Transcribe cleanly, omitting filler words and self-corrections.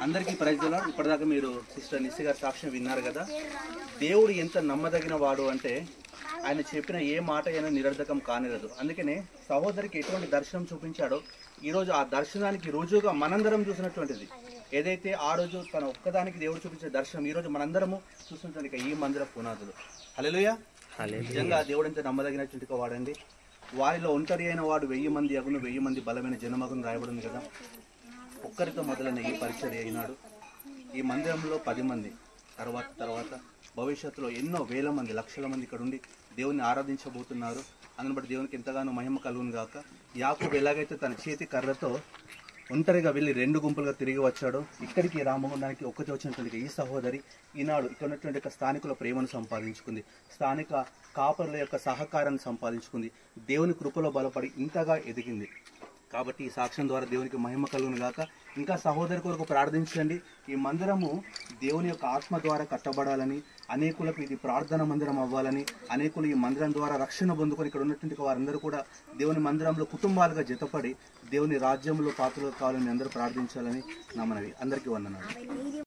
అందరికీ praise the lord. ఇప్పటిదాకా మీరు సిస్టర్ నిస్సి గారి సాక్ష్యం విన్నారు కదా. దేవుడు ఎంత నమ్మదగిన వాడు అంటే ఆయన చెప్పిన ఏ మాట అయినా నిరర్ధకం కానిరదు. అందుకనే సహోదరికి ఎటువంటి దర్శనం చూపించాడో ఈరోజు ఆ దర్శనానికి రుజువుగా మనందరం చూసినటువంటిది ఏదైతే ఆ రోజు తన ఒక్కదానికి దేవుడు చూపించిన దర్శనం ఈరోజు మనందరము చూసినటువంటి ఈ మందిర పునాదులు. హల్లెలూయా. నిజంగా దేవుడు ఎంత నమ్మదగినటువంటి వాడండి. వారిలో ఒంటరి అయిన వాడు 1000 మంది అగును, 1000 మంది బలమైన జనమగును రాయబడింది కదా. ఒక్కరితో మొదలైన ఈ పరిచర్య అయినాడు. ఈ మందిరంలో 10 మంది తర్వాత భవిష్యత్తులో ఎన్నో వేల మంది, లక్షల మంది ఇక్కడ ఉండి దేవుని ఆరాధించబోతున్నారు. అందుని బట్టి దేవునికి ఎంతగానో మహిమ కలుగును గాక. యాకోబు ఎలాగైతే తన చేతి కర్రతో ఒంటరిగా వెళ్ళి 2 గుంపులుగా తిరిగి వచ్చాడో, ఇక్కడికి రామగుండానికి ఒక్కటి వచ్చినటువంటి ఈ సహోదరి ఈనాడు ఇక్కడ ఉన్నటువంటి స్థానికుల ప్రేమను సంపాదించుకుంది, స్థానిక కాపరుల యొక్క సహకారాన్ని సంపాదించుకుంది, దేవుని కృపలో బలపడి ఇంతగా ఎదిగింది. కాబట్టి ఈ సాక్ష్యం ద్వారా దేవునికి మహిమ కలుగును గాక. ఇంకా సహోదరి కొరకు ప్రార్థించండి. ఈ మందిరము దేవుని యొక్క ఆత్మ ద్వారా కట్టబడాలని, అనేకులకు ఇది ప్రార్థన మందిరం అవ్వాలని, అనేకులు ఈ మందిరం ద్వారా రక్షణ పొందుకొని ఇక్కడ ఉన్నటువంటి వారందరూ కూడా దేవుని మందిరంలో కుటుంబాలుగా జతపడి దేవుని రాజ్యంలో పాత్రలు కావాలని అందరూ ప్రార్థించాలని నా మనవి. అందరికీ వందనాలు.